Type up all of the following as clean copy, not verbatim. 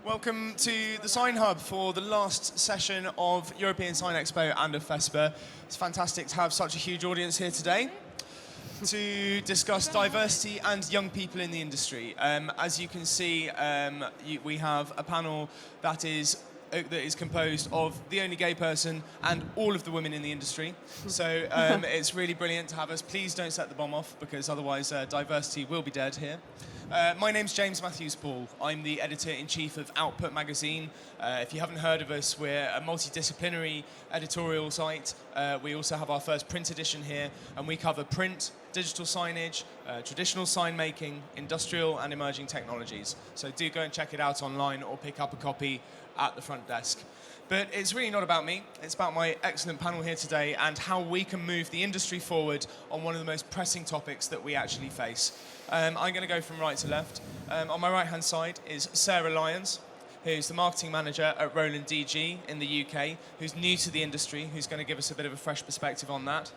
Welcome to the Sign Hub for the last session of European Sign Expo and of FESPA. It's fantastic to have such a huge audience here today to discuss diversity and young people in the industry. As you can see, we have a panel that is composed of the only gay person and all of the women in the industry. So it's really brilliant to have us. Please don't set the bomb off, because otherwise diversity will be dead here. My name's James Matthews-Paul. I'm the editor-in-chief of Output magazine. If you haven't heard of us, we're a multidisciplinary editorial site. We also have our first print edition here, and we cover print, digital signage, traditional sign making, industrial and emerging technologies. So do go and check it out online or pick up a copy at the front desk. But it's really not about me. It's about my excellent panel here today and how we can move the industry forward on one of the most pressing topics that we actually face. I'm going to go from right to left. On my right-hand side is Sarah Lyons, who's the marketing manager at Roland DG in the UK, who's new to the industry, who's going to give us a bit of a fresh perspective on that.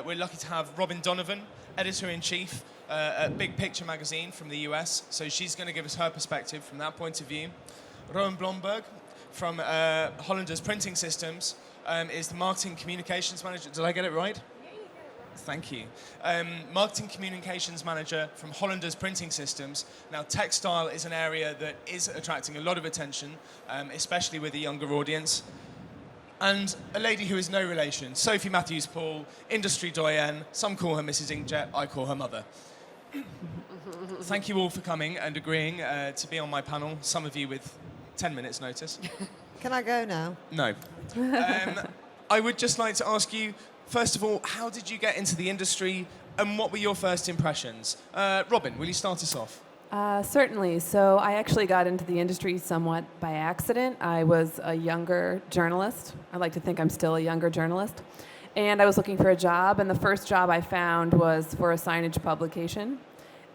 We're lucky to have Robin Donovan, editor-in-chief at Big Picture magazine from the US, so she's going to give us her perspective from that point of view. Rowan Blomberg from Hollanders Printing Systems is the marketing communications manager. Did I get it right? Yeah, you got it right. Thank you. Marketing communications manager from Hollanders Printing Systems. Now, textile is an area that is attracting a lot of attention, especially with a younger audience. And a lady who is no relation, Sophie Matthews-Paul, industry doyenne. Some call her Mrs. Inkjet, I call her mother. Thank you all for coming and agreeing to be on my panel, some of you with 10 minutes notice. Can I go now? No. I would just like to ask you, first of all, how did you get into the industry and what were your first impressions? Robin, will you start us off? Certainly. So I actually got into the industry somewhat by accident. I was a younger journalist. I like to think I'm still a younger journalist. And I was looking for a job, and the first job I found was for a signage publication.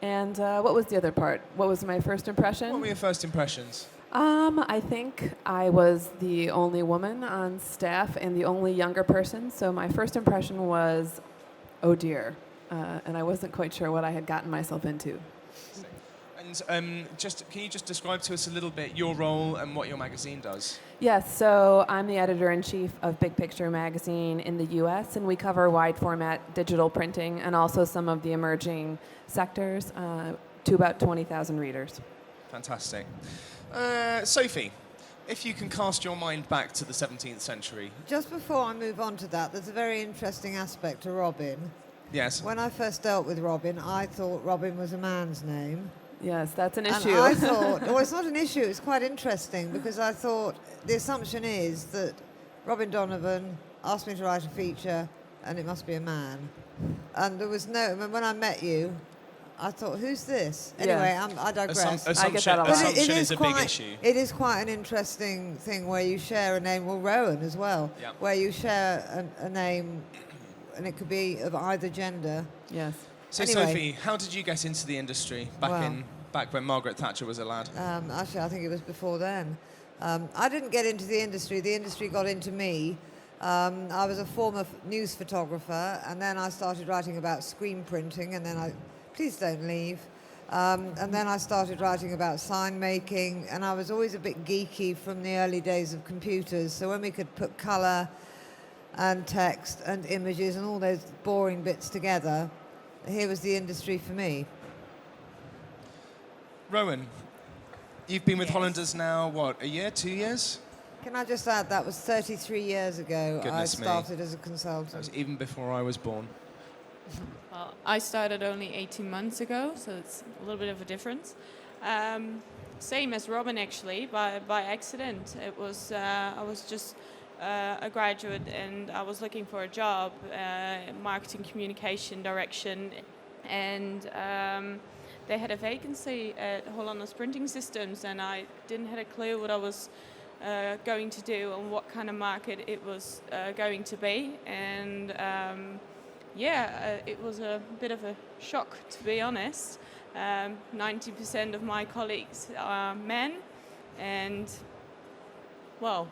And what was the other part? What was my first impression? What were your first impressions? I think I was the only woman on staff and the only younger person. So my first impression was, oh dear. And I wasn't quite sure what I had gotten myself into. And can you just describe to us a little bit your role and what your magazine does? Yes, so I'm the editor-in-chief of Big Picture magazine in the U.S., and we cover wide-format digital printing and also some of the emerging sectors to about 20,000 readers. Fantastic. Sophie, if you can cast your mind back to the 17th century. Just before I move on to that, there's a very interesting aspect to Robin. Yes. When I first dealt with Robin, I thought Robin was a man's name. Yes, that's an issue. And I thought, well, it's not an issue, it's quite interesting, because I thought the assumption is that Robin Donovan asked me to write a feature and it must be a man. And there was no, when I met you, I thought, who's this? Anyway, Yeah. I digress. I get that a lot. Assumption is a big issue. It is quite an interesting thing where you share a name, well, Rowan as well, Yeah. where you share a name and it could be of either gender. Yes. So, Anyway. Sophie, how did you get into the industry back when Margaret Thatcher was a lad? Actually, I think it was before then. I didn't get into the industry got into me. I was a former news photographer, and then I started writing about screen printing, and then please don't leave. And then I started writing about sign making, and I was always a bit geeky from the early days of computers, so when we could put colour and text and images and all those boring bits together, here was the industry for me. Rowan, you've been with Yes. Hollanders now, what, a year, 2 years? Can I just add, that was 33 years ago Goodness I me. started as a That consultant. was even before I was born. Well, I started only 18 months ago, so it's a little bit of a difference. Same as Robin, actually, by accident. It was I was just a graduate, and I was looking for a job, marketing, communication, direction, and they had a vacancy at Hollanders Printing Systems, and I didn't have a clue what I was going to do and what kind of market it was going to be, and it was a bit of a shock, to be honest. 90% of my colleagues are men, and, well,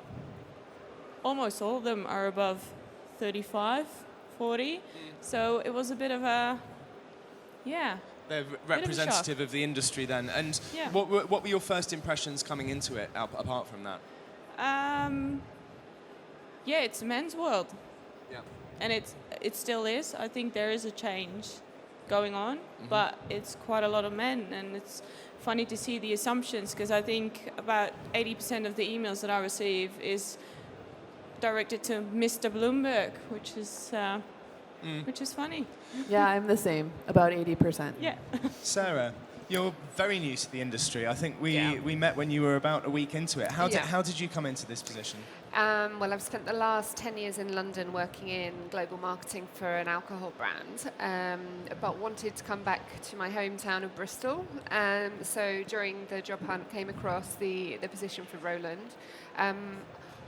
almost all of them are above 35, 40. So it was a bit of a, they're of a representative shock. of the industry then. And Yeah. what were your first impressions coming into it, apart from that? Yeah, it's a men's world, Yeah. and it still is. I think there is a change going on, but it's quite a lot of men, and it's funny to see the assumptions, because I think about 80% of the emails that I receive is directed to Mr. Bloomberg, which is funny. Yeah, I'm the same, about 80%. Yeah. Sarah, you're very new to the industry. I think Yeah. we met when you were about a week into it. Yeah. How did you come into this position? Well, I've spent the last 10 years in London working in global marketing for an alcohol brand, but wanted to come back to my hometown of Bristol. So during the job hunt, came across the position for Roland.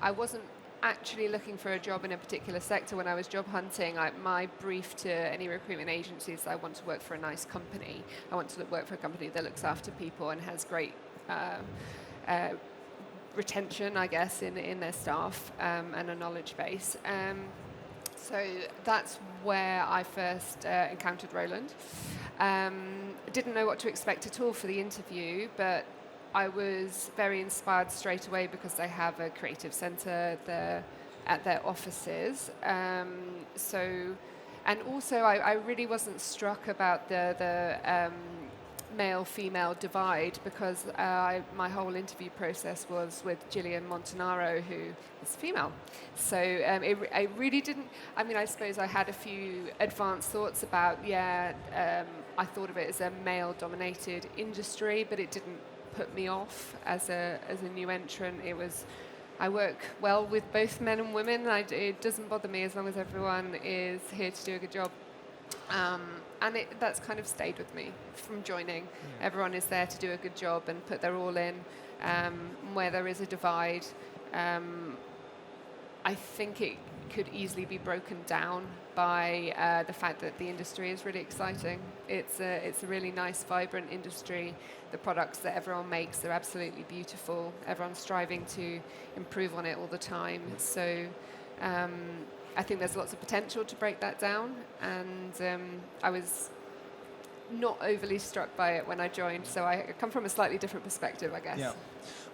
I wasn't actually looking for a job in a particular sector when I was job hunting. My brief to any recruitment agencies, I want to work for a nice company. I want to work for a company that looks after people and has great retention, I guess, in their staff and a knowledge base. So that's where I first encountered Roland. Didn't know what to expect at all for the interview, but I was very inspired straight away because they have a creative centre at their offices. And also I really wasn't struck about the male-female divide, because my whole interview process was with Gillian Montanaro, who is female. So I really didn't, I suppose I had a few advanced thoughts about, I thought of it as a male-dominated industry, but it didn't put me off as a new entrant. I work well with both men and women. It doesn't bother me as long as everyone is here to do a good job. And that's kind of stayed with me from joining. Yeah. Everyone is there to do a good job and put their all in. Where there is a divide, I think it could easily be broken down by the fact that the industry is really exciting. It's a really nice, vibrant industry. The products that everyone makes, they're absolutely beautiful. Everyone's striving to improve on it all the time. So I think there's lots of potential to break that down, and I was not overly struck by it when I joined, so I come from a slightly different perspective, I guess. Yeah.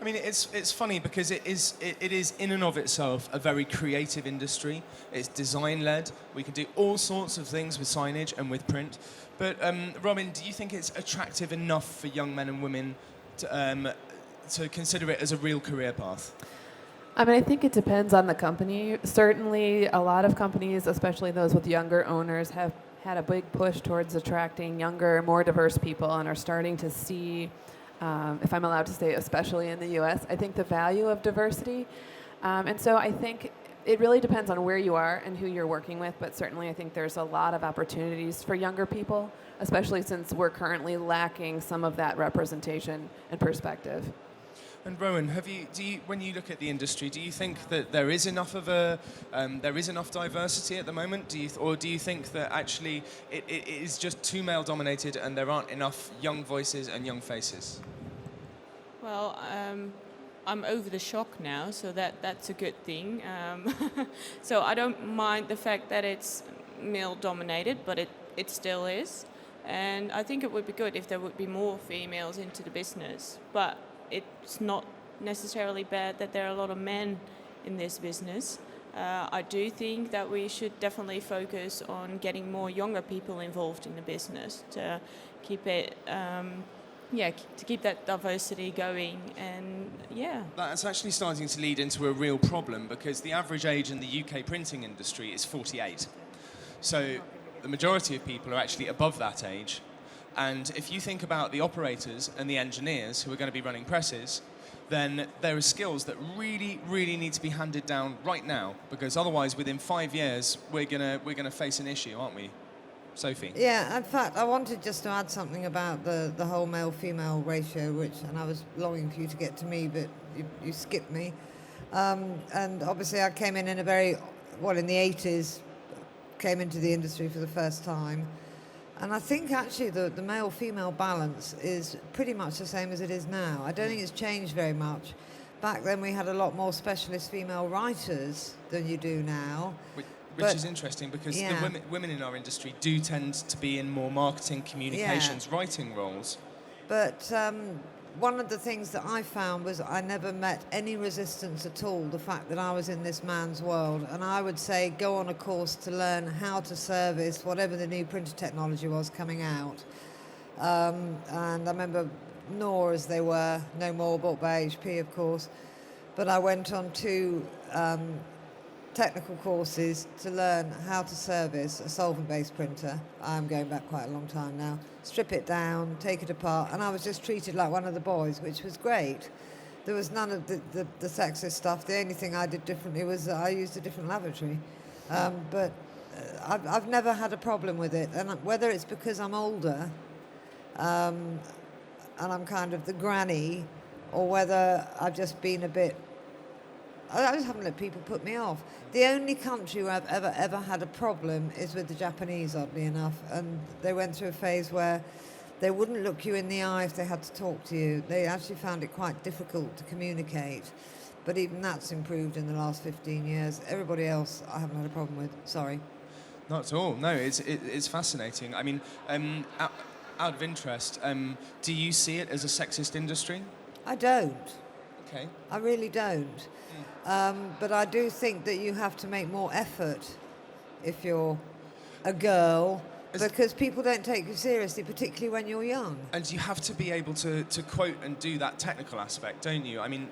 I mean, it's funny because it is in and of itself a very creative industry. It's design-led. We can do all sorts of things with signage and with print. But Robin, do you think it's attractive enough for young men and women to consider it as a real career path? I think it depends on the company. Certainly, a lot of companies, especially those with younger owners, have had a big push towards attracting younger, more diverse people and are starting to see, if I'm allowed to say, especially in the U.S., I think the value of diversity. And so I think it really depends on where you are and who you're working with, but certainly I think there's a lot of opportunities for younger people, especially since we're currently lacking some of that representation and perspective. And Rowan, when you look at the industry, do you think that there is enough diversity at the moment? Or do you think that actually it is just too male-dominated and there aren't enough young voices and young faces? Well, I'm over the shock now, so that's a good thing. So I don't mind the fact that it's male-dominated, but it still is. And I think it would be good if there would be more females into the business. But it's not necessarily bad that there are a lot of men in this business. I do think that we should definitely focus on getting more younger people involved in the business to keep it, to keep that diversity going. And that's actually starting to lead into a real problem, because the average age in the UK printing industry is 48. So the majority of people are actually above that age. And if you think about the operators and the engineers who are going to be running presses, then there are skills that really, really need to be handed down right now, because otherwise, within 5 years, we're gonna face an issue, aren't we, Sophie? Yeah, in fact, I wanted just to add something about the whole male-female ratio, and I was longing for you to get to me, but you skipped me. And obviously, I came in the 80s, came into the industry for the first time. And I think actually the male-female balance is pretty much the same as it is now. I don't think it's changed very much. Back then we had a lot more specialist female writers than you do now. Which is interesting because the women in our industry do tend to be in more marketing, communications, writing roles. But one of the things that I found was I never met any resistance at all, the fact that I was in this man's world. And I would say go on a course to learn how to service whatever the new printer technology was coming out. And I remember Nor as they were, no more, bought by HP, of course. But I went on 2 technical courses to learn how to service a solvent-based printer. I'm going back quite a long time now. Strip it down, take it apart, and I was just treated like one of the boys, which was great. There was none of the sexist stuff. The only thing I did differently was I used a different lavatory. But I've never had a problem with it. And whether it's because I'm older and I'm kind of the granny, or whether I've just been a bit... I just haven't let people put me off. The only country where I've ever had a problem is with the Japanese, oddly enough. And they went through a phase where they wouldn't look you in the eye if they had to talk to you. They actually found it quite difficult to communicate. But even that's improved in the last 15 years. Everybody else I haven't had a problem with. Sorry. Not at all. No, it's fascinating. I mean, out of interest, do you see it as a sexist industry? I don't. Okay. I really don't. But I do think that you have to make more effort if you're a girl, because people don't take you seriously, particularly when you're young. And you have to be able to quote and do that technical aspect, don't you? I mean,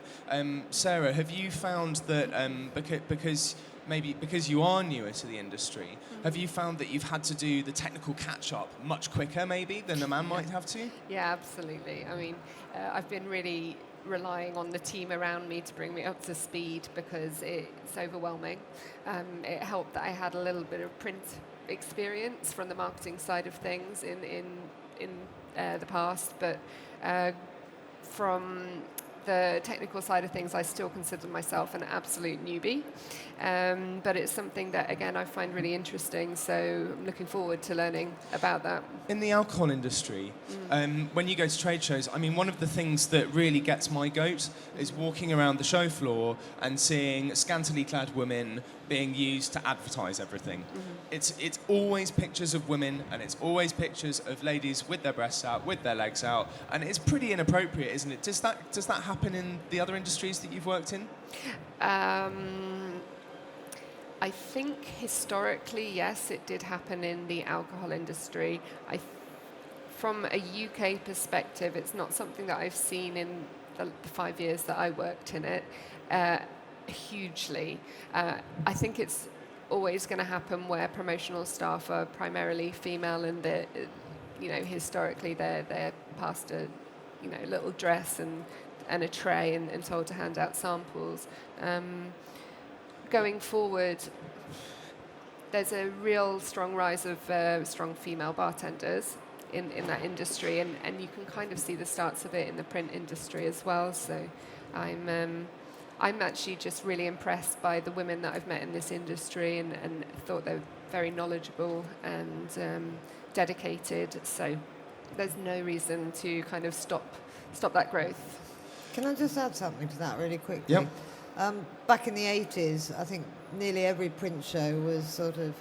Sarah, have you found that because you are newer to the industry, have you found that you've had to do the technical catch-up much quicker, maybe, than a man might have to? Yeah, absolutely. I mean, I've been really relying on the team around me to bring me up to speed because it's overwhelming. It helped that I had a little bit of print experience from the marketing side of things in the past, but from the technical side of things, I still consider myself an absolute newbie. But it's something that, again, I find really interesting, so I'm looking forward to learning about that. In the alcohol industry, when you go to trade shows, I mean, one of the things that really gets my goat is walking around the show floor and seeing scantily clad women being used to advertise everything. It's always pictures of women, and it's always pictures of ladies with their breasts out, with their legs out, and it's pretty inappropriate, isn't it? Does that happen in the other industries that you've worked in? I think historically, yes, it did happen in the alcohol industry. From a UK perspective, it's not something that I've seen in the 5 years that I worked in it hugely. I think it's always going to happen where promotional staff are primarily female, and historically they're passed a little dress and a tray and told to hand out samples. Going forward, there's a real strong rise of strong female bartenders in that industry, and you can kind of see the starts of it in the print industry as well. So I'm actually just really impressed by the women that I've met in this industry, and thought they were very knowledgeable and dedicated. So there's no reason to kind of stop that growth. Can I just add something to that really quickly? Yep. Back in the 80s, I think nearly every print show was sort of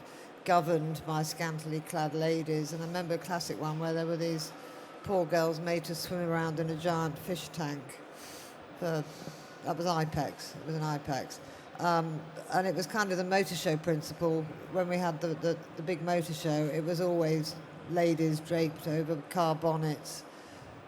governed by scantily clad ladies. And I remember a classic one where there were these poor girls made to swim around in a giant fish tank. That was IPEX. It was an IPEX. And it was kind of the motor show principle. When we had the big motor show, it was always ladies draped over car bonnets.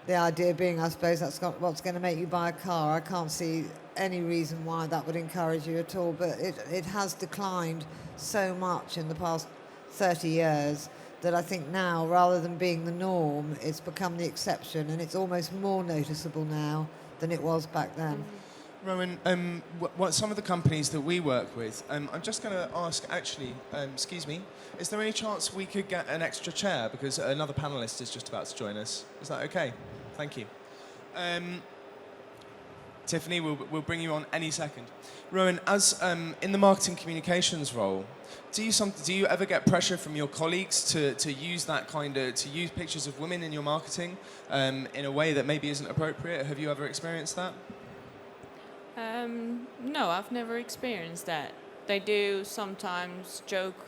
The idea being, I suppose, that's what's going to make you buy a car. I can't see any reason why that would encourage you at all, but it has declined so much in the past 30 years that I think now, rather than being the norm, it's become the exception, and it's almost more noticeable now than it was back then. Rowan, what some of the companies that we work with, I'm just going to ask, actually, excuse me, is there any chance we could get an extra chair, because another panellist is just about to join us? Is that okay? Thank you. Tiffany, we'll bring you on any second. Rowan, as in the marketing communications role, do you ever get pressure from your colleagues to use to use pictures of women in your marketing in a way that maybe isn't appropriate? Have you ever experienced that? No, I've never experienced that. they do sometimes joke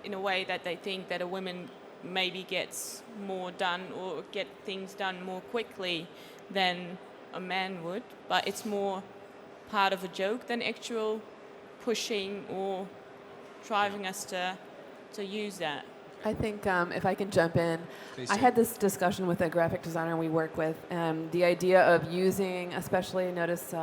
in a way that they think that a woman maybe gets more done or get things done more quickly than a man would, but it's more part of a joke than actual pushing or driving us to use that. I think if I can jump in, Please I do. had this discussion with a graphic designer we work with, the idea of using, especially notice,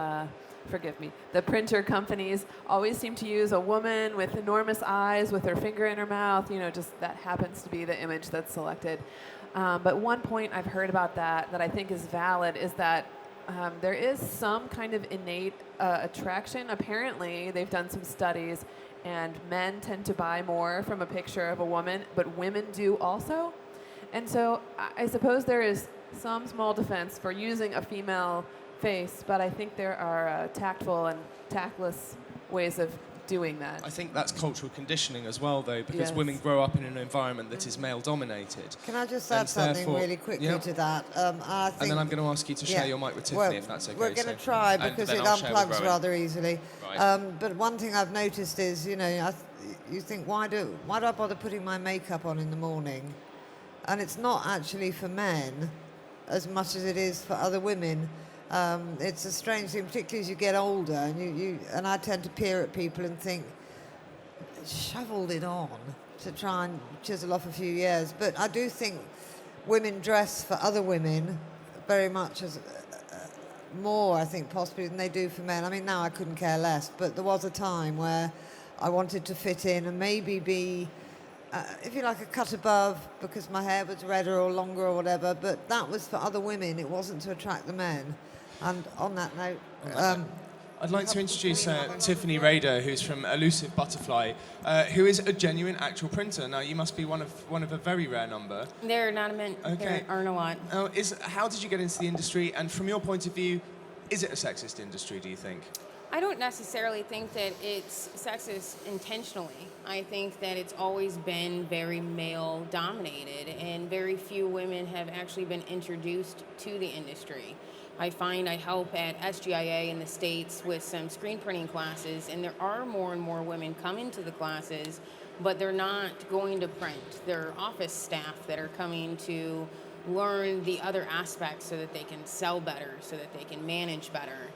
forgive me, the printer companies always seem to use a woman with enormous eyes with her finger in her mouth, just that happens to be the image that's selected. But one point I've heard about that I think is valid is that there is some kind of innate attraction. Apparently, they've done some studies, and men tend to buy more from a picture of a woman, but women do also. And so I suppose there is some small defense for using a female face, but I think there are tactful and tactless ways of doing that. I think that's cultural conditioning as well, though, because Yes. women grow up in an environment that is male-dominated. Can I just And add something therefore- really quickly yeah. to that? I think, And then I'm going to ask you to share yeah. your mic with Tiffany, Well, if that's okay. we're going to so- try and because then it I'll share with unplugs Rowan. rather easily. Right. But one thing I've noticed is, you think, why do I bother putting my makeup on in the morning? And it's not actually for men as much as it is for other women. It's a strange thing, particularly as you get older, and I tend to peer at people and think, shoveled it on to try and chisel off a few years. But I do think women dress for other women very much as more, I think, possibly than they do for men. I mean, now I couldn't care less, but there was a time where I wanted to fit in and maybe be, if you like, a cut above because my hair was redder or longer or whatever, but that was for other women. It wasn't to attract the men. And on that note, I'd like to introduce Tiffany Rader, who's from Elusive Butterfly, who is a genuine actual printer. Now, you must be one of a very rare number. There are not many. Okay. There aren't a lot. How did you get into the industry? And from your point of view, is it a sexist industry, do you think? I don't necessarily think that it's sexist intentionally. I think that it's always been very male dominated, and very few women have actually been introduced to the industry. I find I help at SGIA in the States with some screen printing classes, and there are more and more women coming to the classes, but they're not going to print. They're office staff that are coming to learn the other aspects so that they can sell better, so that they can manage better.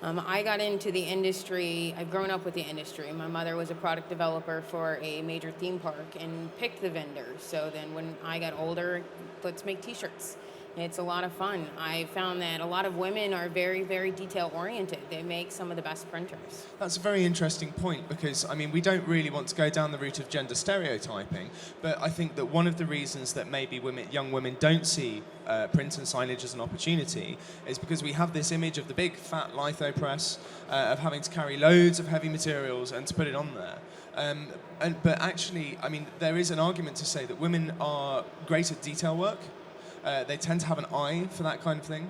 I got into the industry, I've grown up with the industry. My mother was a product developer for a major theme park and picked the vendors. So then when I got older, let's make t-shirts. It's a lot of fun. I found that a lot of women are very, very detail-oriented. They make some of the best printers. That's a very interesting point because, I mean, we don't really want to go down the route of gender stereotyping, but I think that one of the reasons that maybe young women don't see print and signage as an opportunity is because we have this image of the big fat litho press, of having to carry loads of heavy materials and to put it on there. But actually, I mean, there is an argument to say that women are great at detail work. They tend to have an eye for that kind of thing.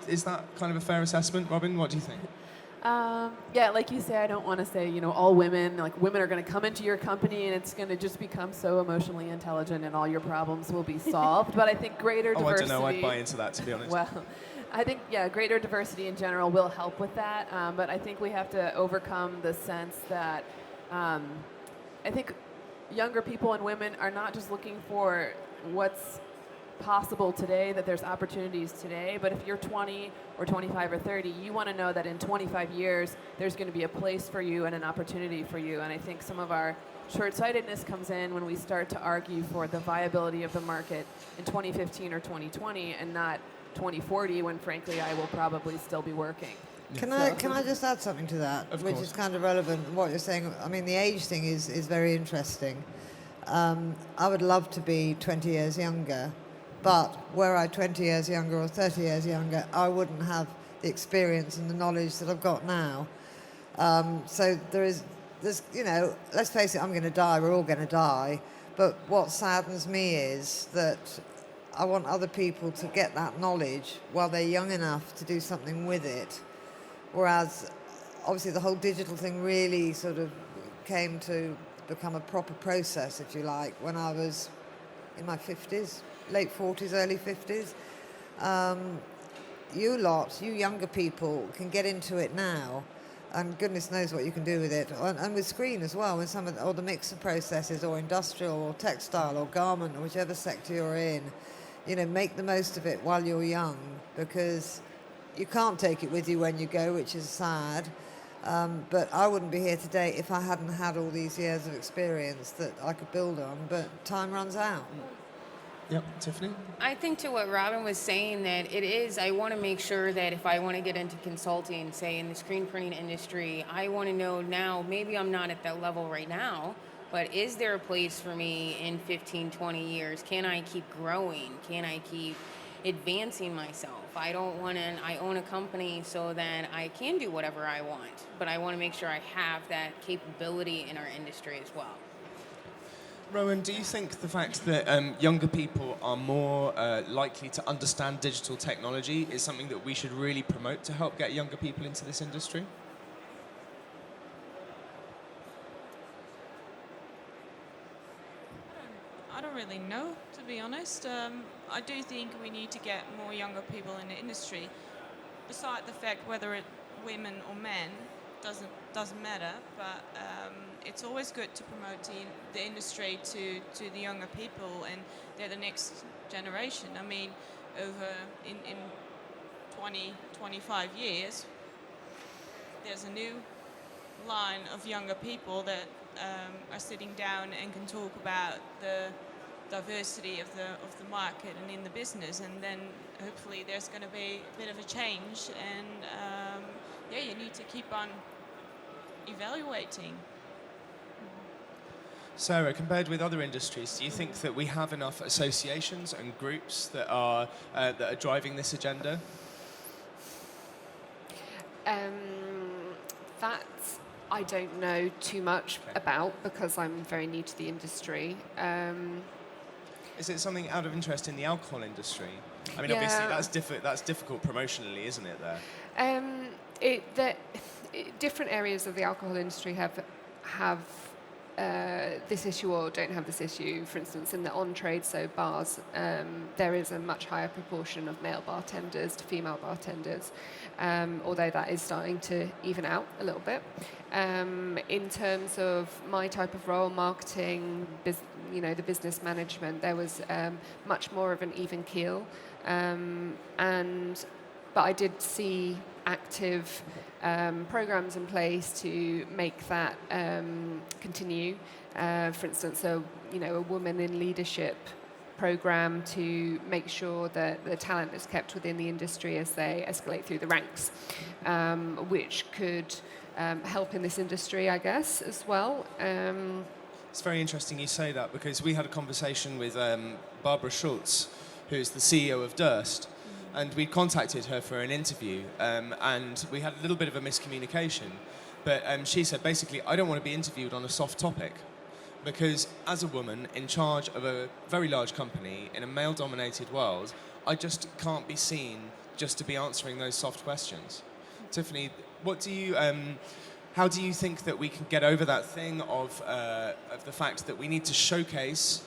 Is that kind of a fair assessment, Robin? What do you think? Yeah, like you say, I don't want to say, all women are going to come into your company and it's going to just become so emotionally intelligent and all your problems will be solved. But I think greater diversity... I don't know, I'd buy into that, to be honest. Well, I think, greater diversity in general will help with that. But I think we have to overcome the sense that I think younger people and women are not just looking for what's possible today, that there's opportunities today, but if you're 20 or 25 or 30, you want to know that in 25 years there's going to be a place for you and an opportunity for you. And I think some of our short-sightedness comes in when we start to argue for the viability of the market in 2015 or 2020 and not 2040 when frankly I will probably still be working. Can I just add something to that, Of which course. is kind of relevant? What you're saying, I mean, the age thing is very interesting. I would love to be 20 years younger, but were I 20 years younger or 30 years younger, I wouldn't have the experience and the knowledge that I've got now. So there's, let's face it, I'm going to die, we're all going to die. But what saddens me is that I want other people to get that knowledge while they're young enough to do something with it. Whereas, obviously, the whole digital thing really sort of came to become a proper process, if you like, when I was in my 50s, late 40s, early 50s. You younger people, can get into it now. and goodness knows what you can do with it. And with screen as well, with some of the mixer processes, or industrial, or textile, or garment, or whichever sector you're in, make the most of it while you're young, because you can't take it with you when you go, which is sad. But I wouldn't be here today if I hadn't had all these years of experience that I could build on, but time runs out. Yep, Tiffany? I think to what Robin was saying, that it is, I want to make sure that if I want to get into consulting, say in the screen printing industry, I want to know now, maybe I'm not at that level right now, but is there a place for me in 15, 20 years? Can I keep growing? Can I keep advancing myself? I own a company so that I can do whatever I want, but I want to make sure I have that capability in our industry as well. Rowan, do you think the fact that younger people are more likely to understand digital technology is something that we should really promote to help get younger people into this industry? I don't really know, to be honest. I do think we need to get more younger people in the industry. Beside the fact whether it's women or men doesn't matter, but it's always good to promote the industry to the younger people, and they're the next generation. I mean, over in 20, 25 years, there's a new line of younger people that are sitting down and can talk about the diversity of the market and in the business, and then hopefully there's going to be a bit of a change, and you need to keep on evaluating. Sarah, compared with other industries, do you think that we have enough associations and groups that are driving this agenda? That I don't know too much about, because I'm very new to the industry. Is it something out of interest in the alcohol industry? I mean, Yeah. obviously that's difficult promotionally, isn't it, there? Different areas of the alcohol industry have this issue or don't have this issue. For instance, in the on-trade, so bars, there is a much higher proportion of male bartenders to female bartenders, although that is starting to even out a little bit. In terms of my type of role, marketing, the business management, there was much more of an even keel, but I did see active programs in place to make that continue. For instance, a woman in leadership program to make sure that the talent is kept within the industry as they escalate through the ranks, which could help in this industry, I guess, as well. It's very interesting you say that, because we had a conversation with Barbara Schultz, who's the CEO of Durst, and we contacted her for an interview, and we had a little bit of a miscommunication. But she said, basically, I don't want to be interviewed on a soft topic, because as a woman in charge of a very large company in a male-dominated world, I just can't be seen just to be answering those soft questions. Tiffany, how do you think that we can get over that thing of the fact that we need to showcase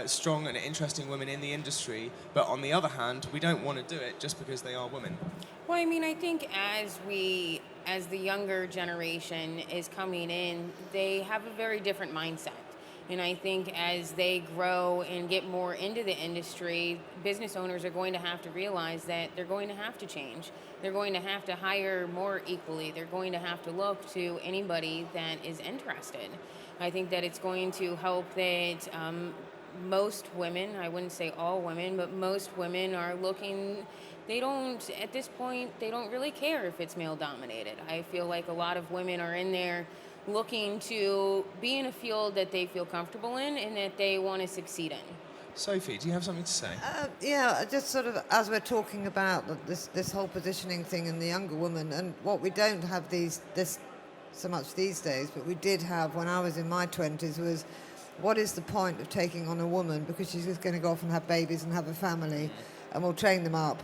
strong and interesting women in the industry, but on the other hand, we don't want to do it just because they are women? Well, I mean, I think as the younger generation is coming in, they have a very different mindset. And I think as they grow and get more into the industry, business owners are going to have to realize that they're going to have to change. They're going to have to hire more equally. They're going to have to look to anybody that is interested. I think that it's going to help that most women, I wouldn't say all women, but most women are looking, at this point, they don't really care if it's male dominated. I feel like a lot of women are in there looking to be in a field that they feel comfortable in and that they want to succeed in. Sophie, do you have something to say? Just sort of as we're talking about this whole positioning thing in the younger woman, and what we don't have this so much these days, but we did have when I was in my 20s, was what is the point of taking on a woman because she's just going to go off and have babies and have a family, and we'll train them up,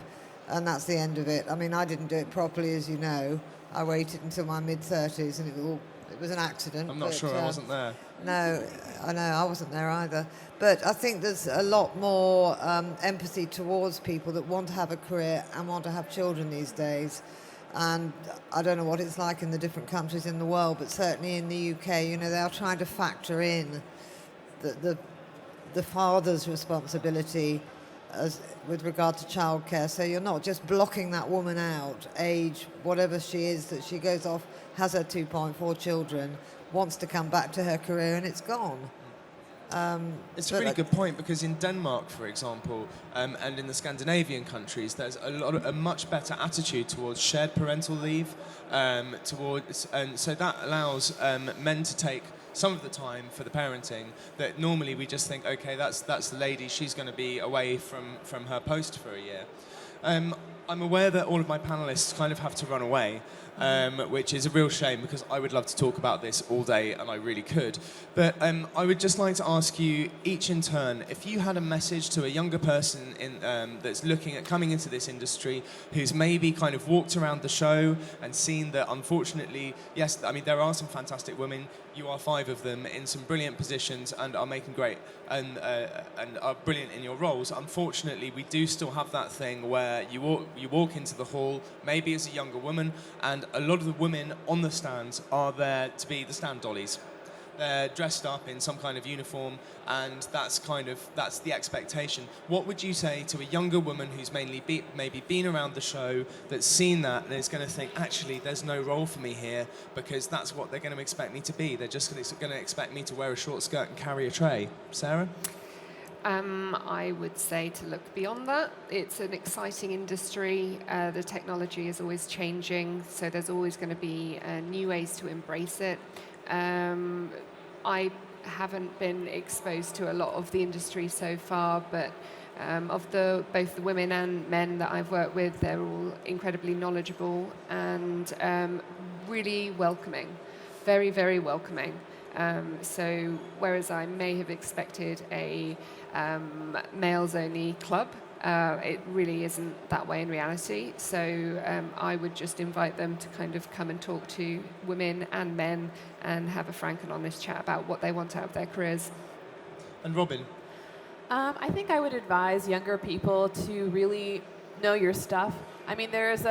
and that's the end of it. I mean, I didn't do it properly, as you know. I waited until my mid-30s, and it was an accident. I'm not sure I wasn't there. No, I know, I wasn't there either. But I think there's a lot more empathy towards people that want to have a career and want to have children these days. And I don't know what it's like in the different countries in the world, but certainly in the UK, you know, they are trying to factor in the father's responsibility as with regard to childcare. So you're not just blocking that woman out, age, whatever she is, that she goes off, has her 2.4 children, wants to come back to her career, and it's gone. It's a really good point, because in Denmark, for example, and in the Scandinavian countries, there's a much better attitude towards shared parental leave, and so that allows men to take some of the time for the parenting that normally we just think, okay, that's the lady, she's going to be away from her post for a year. I'm aware that all of my panelists kind of have to run away, which is a real shame, because I would love to talk about this all day, and I really could. But I would just like to ask you each in turn, if you had a message to a younger person that's looking at coming into this industry, who's maybe kind of walked around the show and seen that, unfortunately, yes, I mean, there are some fantastic women. You are 5 of them in some brilliant positions and are making great and are brilliant in your roles. Unfortunately, we do still have that thing where you walk into the hall, maybe as a younger woman, and a lot of the women on the stands are there to be the stand dollies. They're dressed up in some kind of uniform, and that's the expectation. What would you say to a younger woman who's maybe been around the show, that's seen that, and is going to think, actually, there's no role for me here, because that's what they're going to expect me to be. They're just going to expect me to wear a short skirt and carry a tray. Sarah? I would say to look beyond that. It's an exciting industry. The technology is always changing, so there's always going to be new ways to embrace it. I haven't been exposed to a lot of the industry so far, but of both the women and men that I've worked with, they're all incredibly knowledgeable and really welcoming, very, very welcoming. So whereas I may have expected a males-only club, it really isn't that way in reality. So I would just invite them to kind of come and talk to women and men and have a frank and honest chat about what they want out of their careers. And Robin? I think I would advise younger people to really know your stuff. I mean, there's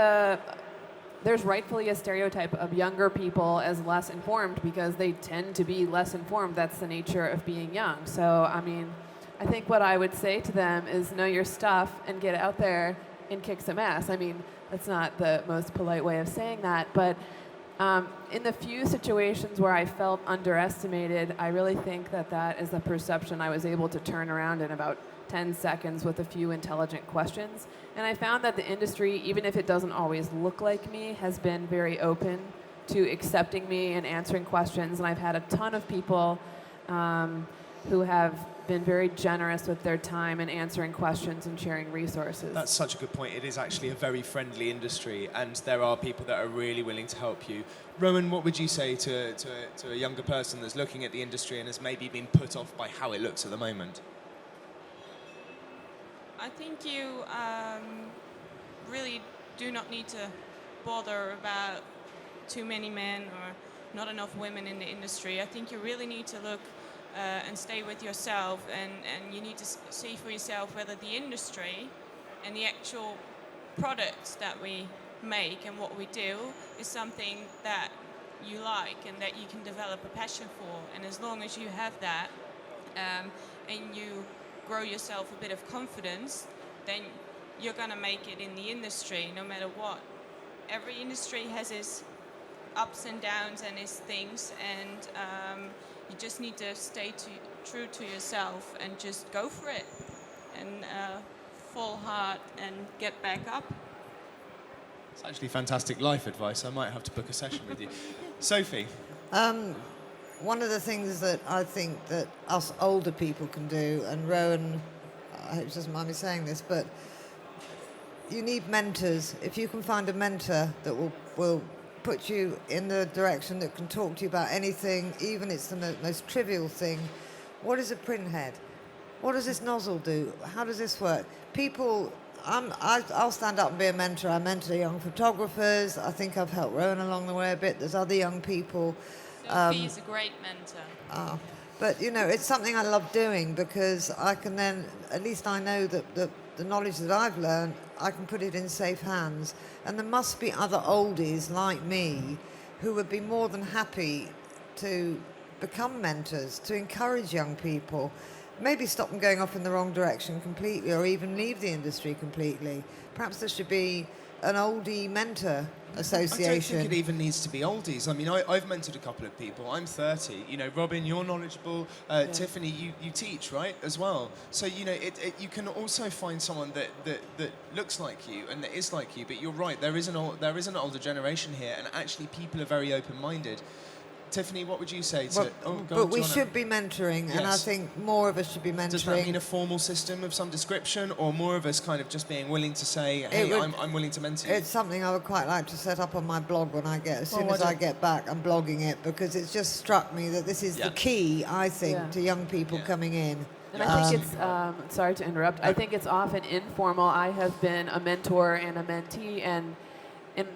rightfully a stereotype of younger people as less informed because they tend to be less informed. That's the nature of being young. So, I mean, I think what I would say to them is know your stuff and get out there and kick some ass. I mean, that's not the most polite way of saying that, but in the few situations where I felt underestimated, I really think that is the perception I was able to turn around in about 10 seconds with a few intelligent questions. And I found that the industry, even if it doesn't always look like me, has been very open to accepting me and answering questions. And I've had a ton of people who have been very generous with their time and answering questions and sharing resources. That's such a good point. It is actually a very friendly industry, and there are people that are really willing to help you. Rowan, what would you say to a younger person that's looking at the industry and has maybe been put off by how it looks at the moment? I think you really do not need to bother about too many men or not enough women in the industry. I think you really need to look and stay with yourself, and you need to see for yourself whether the industry and the actual products that we make and what we do is something that you like and that you can develop a passion for. And as long as you have that and you grow yourself a bit of confidence, then you're going to make it in the industry no matter what. Every industry has its ups and downs and its things, and you just need to stay true to yourself and just go for it and full heart and get back up. It's actually fantastic life advice. I might have to book a session with you. Sophie? One of the things that I think that us older people can do, and Rowan, I hope she doesn't mind me saying this, but you need mentors. If you can find a mentor that will put you in the direction that can talk to you about anything, even it's the most trivial thing. What is a print head? What does this nozzle do? How does this work? People, I'll stand up and be a mentor. I mentor young photographers. I think I've helped Rowan along the way a bit. There's other young people. Sophie is a great mentor. But, you know, it's something I love doing because I can then, at least I know that the knowledge that I've learned, I can put it in safe hands. And there must be other oldies like me who would be more than happy to become mentors, to encourage young people, maybe stop them going off in the wrong direction completely or even leave the industry completely. Perhaps there should be an oldie mentor association. I don't think it even needs to be oldies. I mean, I've mentored a couple of people. I'm 30. You know, Robin, you're knowledgeable. Tiffany, you teach, right, as well. So, you know, you can also find someone that looks like you and that is like you. But you're right, there is an older generation here, and actually people are very open-minded. Tiffany, what would you say to... But we should be mentoring, and I Yes. think more of us should be mentoring. Does that mean a formal system of some description, or more of us kind of just being willing to say, hey, I'm willing to mentor you? It's something I would quite like to set up on my blog when I get, as soon as I get back, I'm blogging it, because it's just struck me that this is the key, I think, to young people coming in. And I think it's, sorry to interrupt, I think it's often informal. I have been a mentor and a mentee, and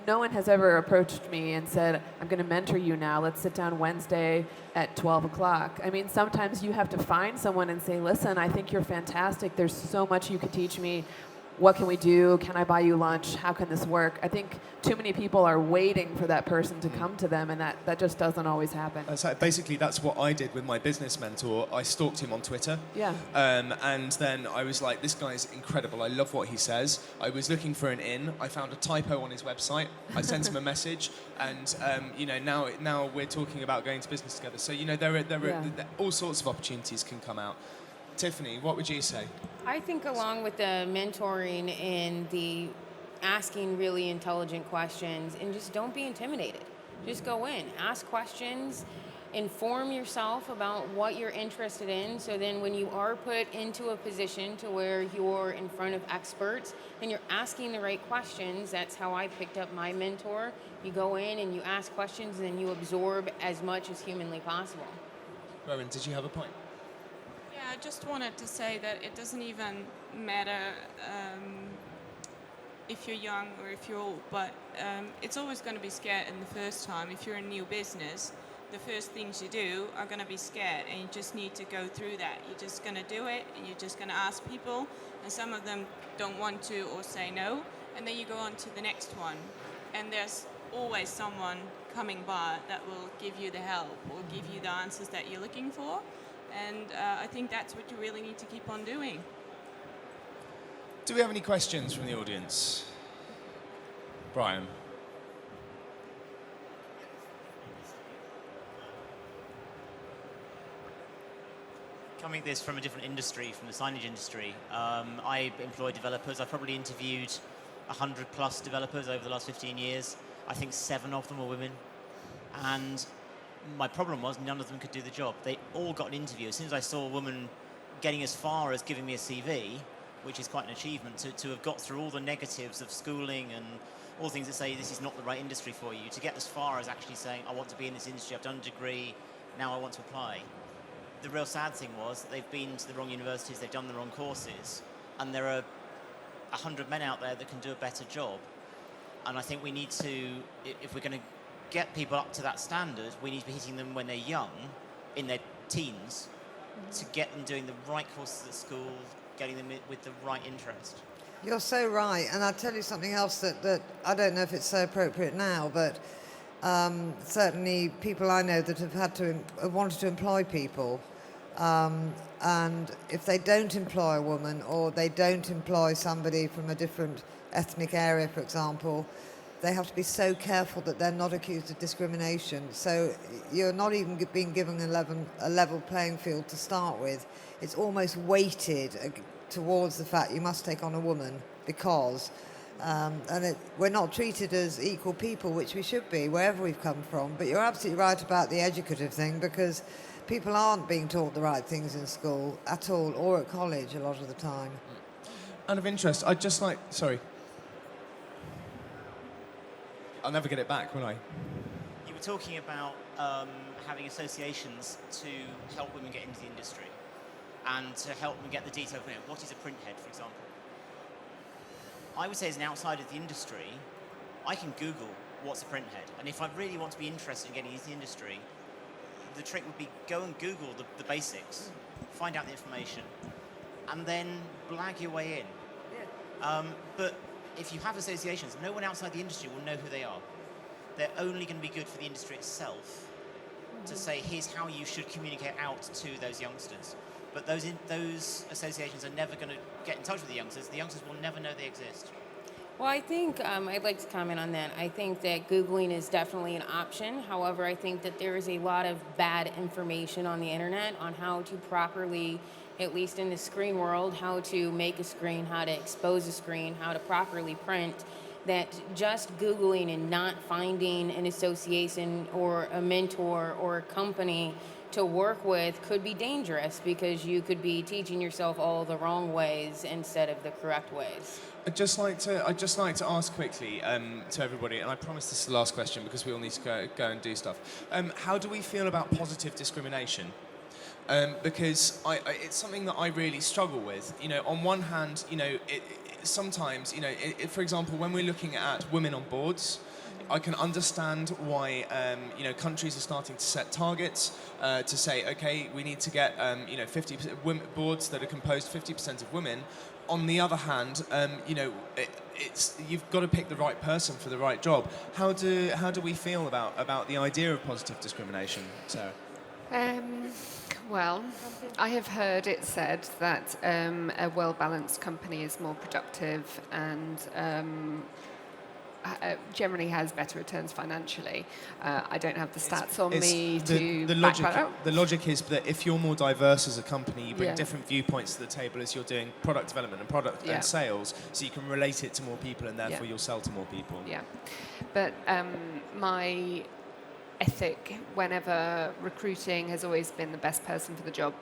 no one has ever approached me and said, I'm going to mentor you now. Let's sit down Wednesday at 12 o'clock. I mean, sometimes you have to find someone and say, listen, I think you're fantastic. There's so much you could teach me. What can we do? Can I buy you lunch? How can this work? I think too many people are waiting for that person to come to them, and that just doesn't always happen. Basically, that's what I did with my business mentor. I stalked him on Twitter. Yeah. And then I was like, this guy's incredible. I love what he says. I was looking for an in. I found a typo on his website. I sent him a message, and you know, now we're talking about going to business together. So you know, there are all sorts of opportunities can come out. Tiffany, what would you say? I think along with the mentoring and the asking really intelligent questions, and just don't be intimidated. Just go in, ask questions, inform yourself about what you're interested in, so then when you are put into a position to where you're in front of experts and you're asking the right questions. That's how I picked up my mentor. You go in and you ask questions, and then you absorb as much as humanly possible. Rowan, did you have a point? Yeah, I just wanted to say that it doesn't even matter if you're young or if you're old, but it's always going to be scared in the first time. If you're a new business, the first things you do are going to be scared, and you just need to go through that. You're just going to do it, and you're just going to ask people, and some of them don't want to or say no, and then you go on to the next one. And there's always someone coming by that will give you the help or give you the answers that you're looking for. And I think that's what you really need to keep on doing. Do we have any questions from the audience? Brian. Coming at this from a different industry, from the signage industry, I employ developers. I've probably interviewed 100 plus developers over the last 15 years. I think 7 of them were women. And my problem was none of them could do the job. They all got an interview. As soon as I saw a woman getting as far as giving me a CV, which is quite an achievement, to have got through all the negatives of schooling and all things that say this is not the right industry for you, to get as far as actually saying, I want to be in this industry, I've done a degree, now I want to apply. The real sad thing was that they've been to the wrong universities, they've done the wrong courses, and there are 100 men out there that can do a better job. And I think we need to, if we're going to get people up to that standard, we need to be hitting them when they're young, in their teens, to get them doing the right courses at school, getting them with the right interest. You're so right, and I'll tell you something else that I don't know if it's so appropriate now, but certainly people I know that have wanted to employ people, and if they don't employ a woman or they don't employ somebody from a different ethnic area, for example, they have to be so careful that they're not accused of discrimination. So you're not even being given a level playing field to start with. It's almost weighted towards the fact you must take on a woman because we're not treated as equal people, which we should be wherever we've come from. But you're absolutely right about the educative thing, because people aren't being taught the right things in school at all, or at college a lot of the time. Out of interest, I'd just like... Sorry. I'll never get it back, will I? You were talking about having associations to help women get into the industry and to help them get the detail of what is a print head, for example. I would say as an outsider of the industry, I can Google what's a print head. And if I really want to be interested in getting into the industry, the trick would be go and Google the basics, find out the information, and then blag your way in. But if you have associations, no one outside the industry will know who they are. They're only going to be good for the industry itself to say, here's how you should communicate out to those youngsters. But those associations are never going to get in touch with the youngsters. The youngsters will never know they exist. Well, I think I'd like to comment on that. I think that Googling is definitely an option. However, I think that there is a lot of bad information on the internet on how to properly, at least in the screen world, how to make a screen, how to expose a screen, how to properly print, that just Googling and not finding an association or a mentor or a company to work with could be dangerous, because you could be teaching yourself all the wrong ways instead of the correct ways. I'd just like to ask quickly to everybody, and I promise this is the last question because we all need to go and do stuff. How do we feel about positive discrimination? Because it's something that I really struggle with. You know, on one hand, you know, sometimes, you know, for example, when we're looking at women on boards, I can understand why you know, countries are starting to set targets to say, okay, we need to get you know, 50% boards that are composed 50% of women. On the other hand, you know, you've got to pick the right person for the right job. How do we feel about the idea of positive discrimination, Sarah? Well, I have heard it said that a well-balanced company is more productive and generally has better returns financially. I don't have the stats on me to back that up. The logic is that if you're more diverse as a company, you bring Yeah. different viewpoints to the table as you're doing product development and product Yeah. and sales, so you can relate it to more people, and therefore Yeah. you'll sell to more people. Yeah, but my ethic whenever recruiting has always been the best person for the job.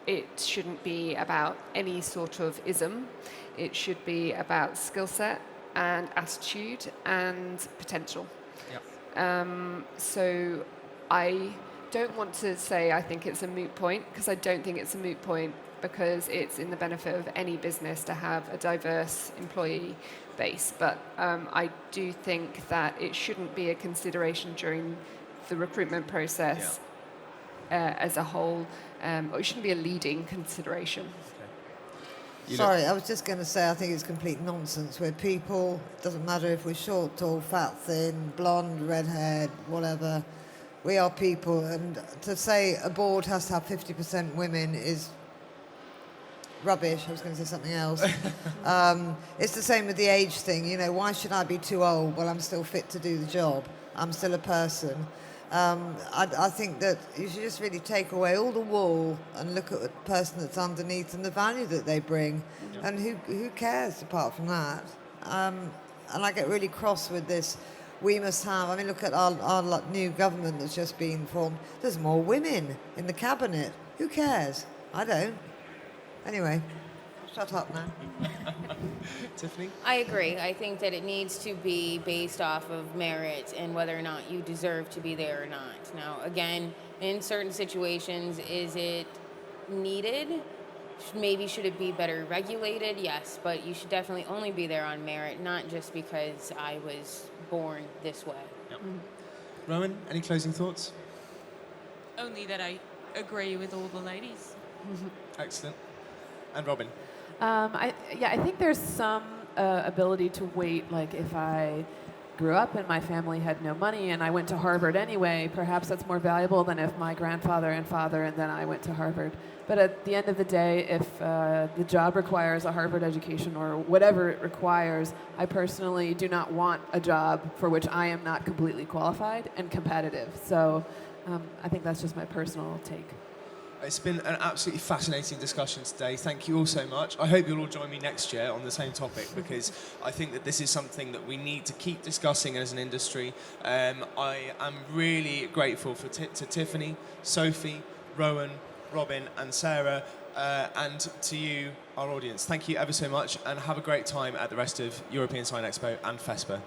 It shouldn't be about any sort of ism. It should be about skill set and attitude and potential. Yep. So I don't want to say I think it's a moot point, because I don't think it's a moot point, because it's in the benefit of any business to have a diverse employee base. But I do think that it shouldn't be a consideration during the recruitment process as a whole, or it shouldn't be a leading consideration. Sorry, I was just going to say I think it's complete nonsense where people, it doesn't matter if we're short, tall, fat, thin, blonde, red-haired, whatever, we are people. And to say a board has to have 50% women is rubbish. I was going to say something else. It's the same with the age thing. You know, why should I be too old? Well, I'm still fit to do the job. I'm still a person. I think that you should just really take away all the wool and look at the person that's underneath and the value that they bring. Yeah. And who cares apart from that? And I get really cross with this. We must have, I mean, look at our new government that's just been formed. There's more women in the cabinet. Who cares? I don't. Anyway, shut up now. Tiffany? I agree. I think that it needs to be based off of merit and whether or not you deserve to be there or not. Now, again, in certain situations, is it needed? Maybe should it be better regulated? Yes, but you should definitely only be there on merit, not just because I was born this way. Yep. Rowan, any closing thoughts? Only that I agree with all the ladies. Excellent. And Robin? I think there's some ability to wait. Like if I grew up and my family had no money and I went to Harvard anyway, perhaps that's more valuable than if my grandfather and father and then I went to Harvard. But at the end of the day, if the job requires a Harvard education or whatever it requires, I personally do not want a job for which I am not completely qualified and competitive. So I think that's just my personal take. It's been an absolutely fascinating discussion today. Thank you all so much. I hope you'll all join me next year on the same topic, because I think that this is something that we need to keep discussing as an industry. I am really grateful to Tiffany, Sophie, Rowan, Robin and Sarah, and to you, our audience. Thank you ever so much, and have a great time at the rest of European Sign Expo and FESPA.